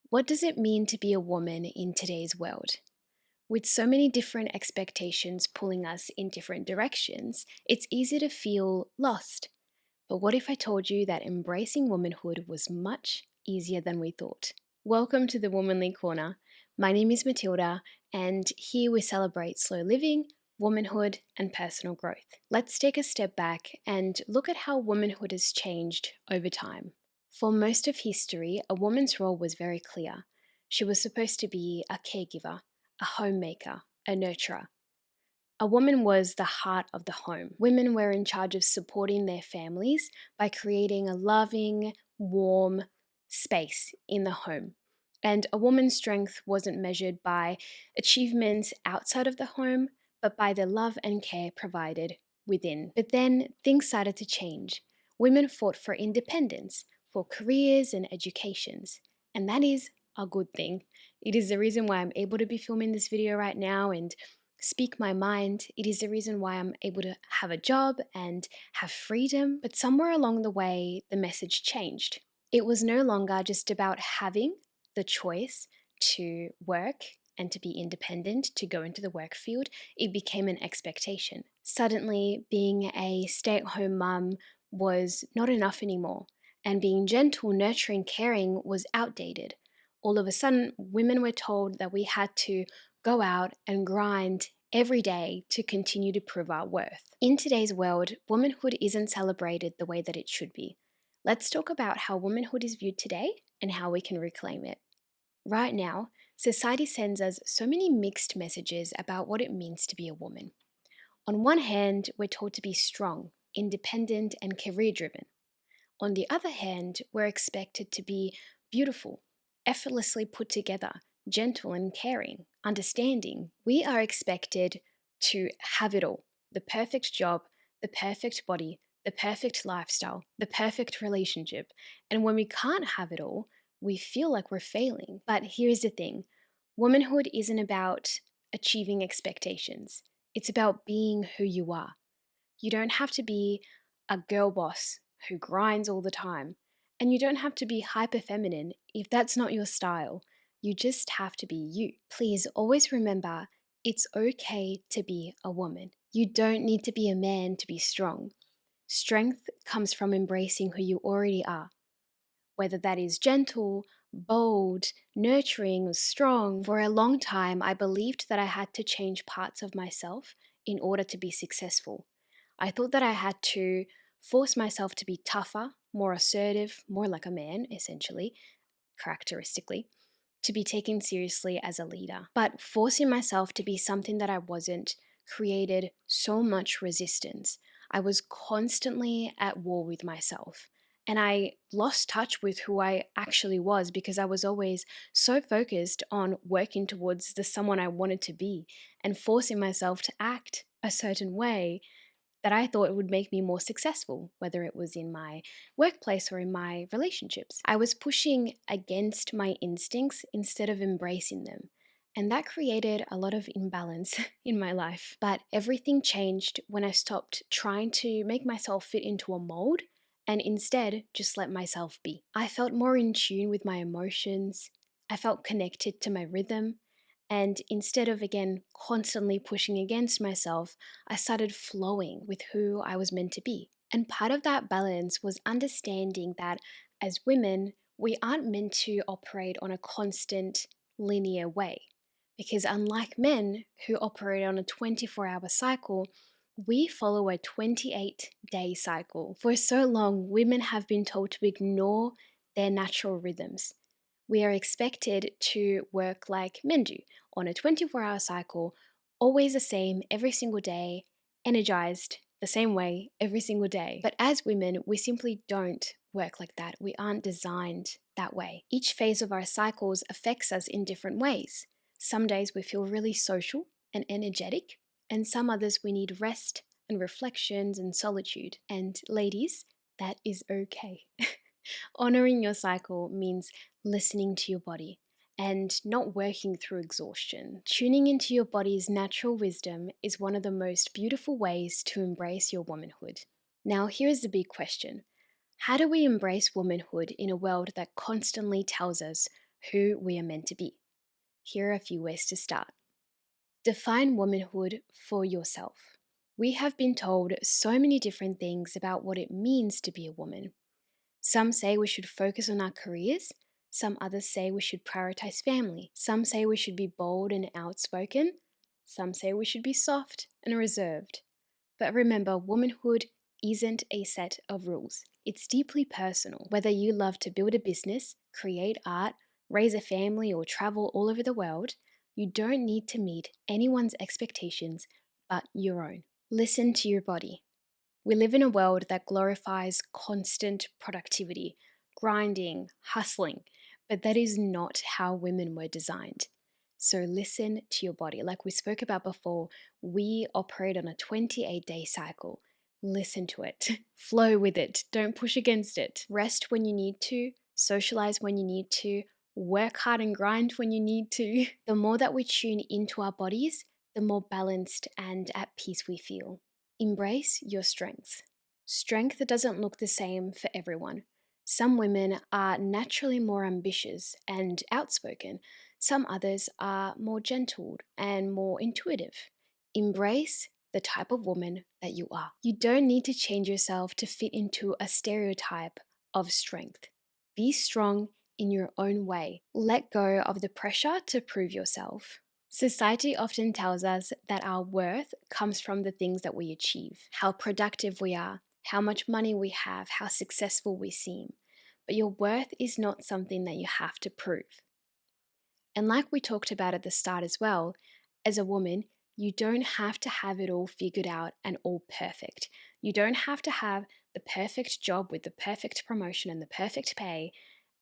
What does it mean to be a woman in today's world? With so many different expectations pulling us in different directions, it's easy to feel lost. But what if I told you that embracing womanhood was much easier than we thought? Welcome to the Womanly Corner. My name is Matilda, and here we celebrate slow living, womanhood, and personal growth. Let's take a step back and look at how womanhood has changed over time. For most of history, a woman's role was very clear. She was supposed to be a caregiver, a homemaker, a nurturer. A woman was the heart of the home. Women were in charge of supporting their families by creating a loving, warm space in the home. And a woman's strength wasn't measured by achievements outside of the home, but by the love and care provided within. But then things started to change. Women fought for independence, for careers and educations. And that is a good thing. It is the reason why I'm able to be filming this video right now and speak my mind. It is the reason why I'm able to have a job and have freedom. But somewhere along the way, the message changed. It was no longer just about having the choice to work and to be independent, to go into the work field. It became an expectation. Suddenly, being a stay-at-home mum was not enough anymore, and being gentle, nurturing, caring was outdated. All of a sudden, women were told that we had to go out and grind every day to continue to prove our worth. In today's world, womanhood isn't celebrated the way that it should be. Let's talk about how womanhood is viewed today and how we can reclaim it. Right now, society sends us so many mixed messages about what it means to be a woman. On one hand, we're told to be strong, independent, and career driven. On the other hand, we're expected to be beautiful, effortlessly put together, gentle and caring, understanding. We are expected to have it all: the perfect job, the perfect body, the perfect lifestyle, the perfect relationship. And when we can't have it all, we feel like we're failing. But here's the thing: womanhood isn't about achieving expectations, it's about being who you are. You don't have to be a girl boss who grinds all the time. And you don't have to be hyper feminine if that's not your style. You just have to be you. Please always remember, it's okay to be a woman. You don't need to be a man to be strong. Strength comes from embracing who you already are, whether that is gentle, bold, nurturing, or strong. For a long time, I believed that I had to change parts of myself in order to be successful. I thought that I had to force myself to be tougher, more assertive, more like a man, essentially, characteristically, to be taken seriously as a leader. But forcing myself to be something that I wasn't created so much resistance. I was constantly at war with myself. And I lost touch with who I actually was because I was always so focused on working towards the someone I wanted to be and forcing myself to act a certain way that I thought would make me more successful, whether it was in my workplace or in my relationships. I was pushing against my instincts instead of embracing them. And that created a lot of imbalance in my life. But everything changed when I stopped trying to make myself fit into a mold and instead just let myself be. I felt more in tune with my emotions. I felt connected to my rhythm. And instead of, again, constantly pushing against myself, I started flowing with who I was meant to be. And part of that balance was understanding that as women, we aren't meant to operate on a constant linear way. Because unlike men who operate on a 24-hour cycle, we follow a 28-day cycle. For so long, women have been told to ignore their natural rhythms. We are expected to work like men do, on a 24-hour cycle, always the same every single day, energized the same way every single day. But as women, we simply don't work like that. We aren't designed that way. Each phase of our cycles affects us in different ways. Some days we feel really social and energetic, and some others we need rest and reflections and solitude. And ladies, that is okay. Honoring your cycle means listening to your body and not working through exhaustion. Tuning into your body's natural wisdom is one of the most beautiful ways to embrace your womanhood. Now, here's the big question: how do we embrace womanhood in a world that constantly tells us who we are meant to be. Here are a few ways to start. Define womanhood for yourself. We have been told so many different things about what it means to be a woman. Some say we should focus on our careers. Some others say we should prioritize family. Some say we should be bold and outspoken. Some say we should be soft and reserved. But remember, womanhood isn't a set of rules. It's deeply personal. Whether you love to build a business, create art, raise a family, or travel all over the world, you don't need to meet anyone's expectations but your own. Listen to your body. We live in a world that glorifies constant productivity, grinding, hustling, but that is not how women were designed. So listen to your body. Like we spoke about before, we operate on a 28-day cycle. Listen to it, flow with it, don't push against it. Rest when you need to, socialize when you need to, work hard and grind when you need to. The more that we tune into our bodies, the more balanced and at peace we feel. Embrace your strengths. Strength doesn't look the same for everyone. Some women are naturally more ambitious and outspoken. Some others are more gentle and more intuitive. Embrace the type of woman that you are. You don't need to change yourself to fit into a stereotype of strength. Be strong in your own way. Let go of the pressure to prove yourself. Society often tells us that our worth comes from the things that we achieve, how productive we are, how much money we have, how successful we seem. But your worth is not something that you have to prove. And like we talked about at the start as well, as a woman, you don't have to have it all figured out and all perfect. You don't have to have the perfect job with the perfect promotion and the perfect pay,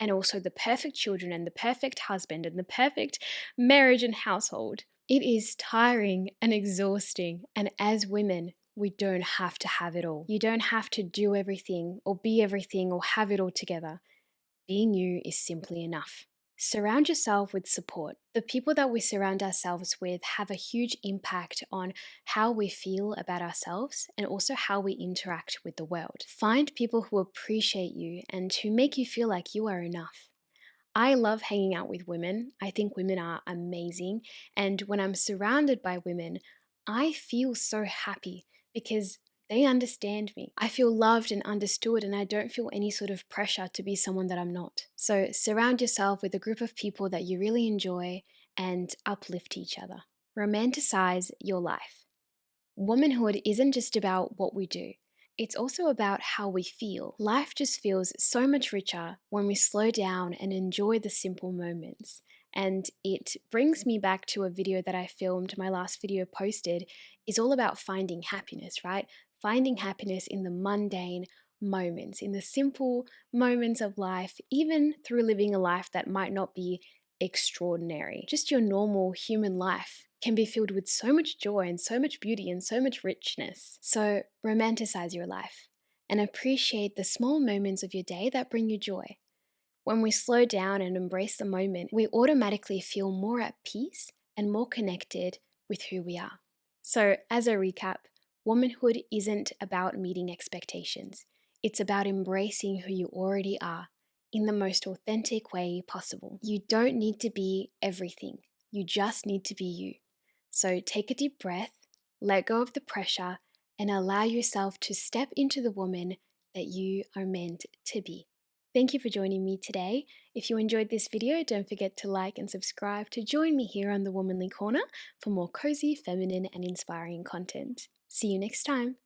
and also the perfect children and the perfect husband and the perfect marriage and household. It is tiring and exhausting, and as women, we don't have to have it all. You don't have to do everything or be everything or have it all together. Being you is simply enough. Surround yourself with support. The people that we surround ourselves with have a huge impact on how we feel about ourselves and also how we interact with the world. Find people who appreciate you and who make you feel like you are enough. I love hanging out with women. I think women are amazing. And when I'm surrounded by women, I feel so happy because they understand me. I feel loved and understood, and I don't feel any sort of pressure to be someone that I'm not. So surround yourself with a group of people that you really enjoy and uplift each other. Romanticize your life. Womanhood isn't just about what we do. It's also about how we feel. Life just feels so much richer when we slow down and enjoy the simple moments. And it brings me back to a video that I filmed, my last video posted, is all about finding happiness, right? Finding happiness in the mundane moments, in the simple moments of life, even through living a life that might not be extraordinary. Just your normal human life can be filled with so much joy and so much beauty and so much richness. So romanticize your life and appreciate the small moments of your day that bring you joy. When we slow down and embrace the moment, we automatically feel more at peace and more connected with who we are. So, as a recap, womanhood isn't about meeting expectations. It's about embracing who you already are in the most authentic way possible. You don't need to be everything. You just need to be you. So take a deep breath, let go of the pressure, and allow yourself to step into the woman that you are meant to be. Thank you for joining me today. If you enjoyed this video, don't forget to like and subscribe to join me here on the Womanly Corner for more cozy, feminine, and inspiring content. See you next time.